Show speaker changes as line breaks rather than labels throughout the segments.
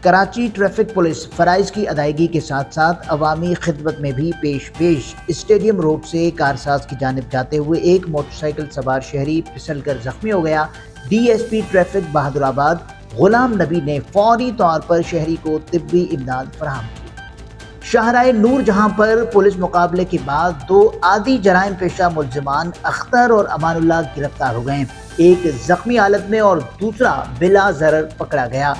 Karachi traffic police فرائض کی ادائیگی کے ساتھ ساتھ عوامی خدمت میں بھی پیش اسٹیڈیم روڈ سے کارساز کی جانب جاتے ہوئے ایک موٹر سائیکل سوار شہری پھسل کر زخمی ہو گیا۔ ڈی ایس پی ٹریفک بہادر آباد غلام نبی نے فوری طور پر شہری کو طبی امداد فراہم کی۔ شاہراہ نور جہاں پر پولیس مقابلے کے بعد دو عادی جرائم پیشہ ملزمان اختر اور امان اللہ گرفتار ہو گئے، ایک زخمی حالت میں اور دوسرا بلا ضرر پکڑا گیا۔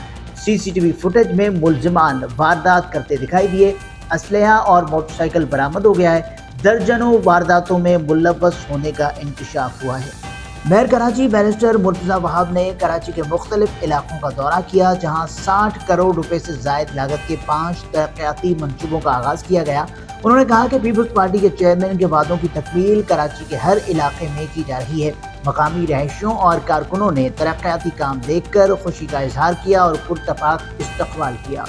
سی سی ٹی وی فوٹیج میں ملزمان واردات کرتے دکھائی دیے، اسلحہ اور موٹر سائیکل برآمد ہو گیا ہے۔ درجنوں وارداتوں میں ملوث ہونے کا انکشاف ہوا ہے۔ میئر کراچی بیرسٹر مرتضی وہاب نے کراچی کے مختلف علاقوں کا دورہ کیا، جہاں 60 کروڑ روپے سے زائد لاگت کے 5 ترقیاتی منصوبوں کا آغاز کیا گیا۔ انہوں نے کہا کہ پیپلز پارٹی کے چیئرمین کے وعدوں کی تکمیل کراچی کے ہر علاقے میں کی جا رہی ہے۔ مقامی رہائشیوں اور کارکنوں نے ترقیاتی کام دیکھ کر خوشی کا اظہار کیا اور پرتپاک استقبال کیا۔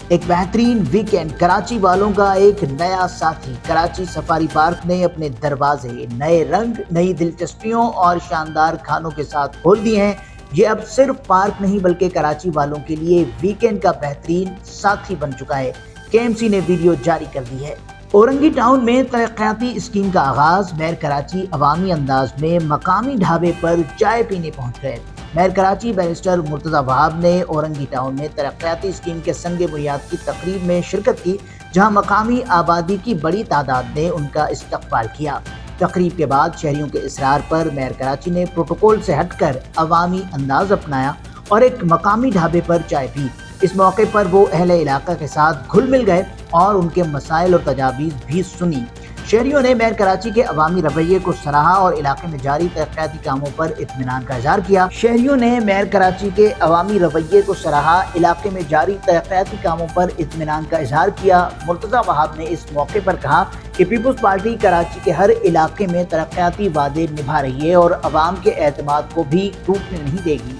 ایک بہترین ویکینڈ، کراچی والوں کا ایک نیا ساتھی۔ کراچی سفاری پارک نے اپنے دروازے نئے رنگ، نئی دلچسپیوں اور شاندار کھانوں کے ساتھ کھول دیے ہیں۔ یہ اب صرف پارک نہیں بلکہ کراچی والوں کے لیے ویکینڈ کا بہترین ساتھی بن چکا ہے۔ کے ایم سی نے ویڈیو جاری کر دی ہے۔ اورنگی ٹاؤن میں ترقیاتی اسکیم کا آغاز، میئر کراچی عوامی انداز میں مقامی ڈھابے پر چائے پینے پہنچ گئے۔ میئر کراچی بیرسٹر مرتضی وہاب نے اورنگی ٹاؤن میں ترقیاتی اسکیم کے سنگ بنیاد کی تقریب میں شرکت کی، جہاں مقامی آبادی کی بڑی تعداد نے ان کا استقبال کیا۔ تقریب کے بعد شہریوں کے اصرار پر میئر کراچی نے پروٹوکول سے ہٹ کر عوامی انداز اپنایا اور ایک مقامی ڈھابے پر چائے پی۔ اس موقع پر وہ اہل علاقہ کے ساتھ گھل مل گئے اور ان کے مسائل اور تجاویز بھی سنی۔ شہریوں نے میئر کراچی کے عوامی رویے کو سراہا اور علاقے میں جاری ترقیاتی کاموں پر اطمینان کا اظہار کیا۔ مرتضی وہاب نے اس موقع پر کہا کہ پیپلز پارٹی کراچی کے ہر علاقے میں ترقیاتی وعدے نبھا رہی ہے اور عوام کے اعتماد کو بھی ٹوٹنے نہیں دے گی۔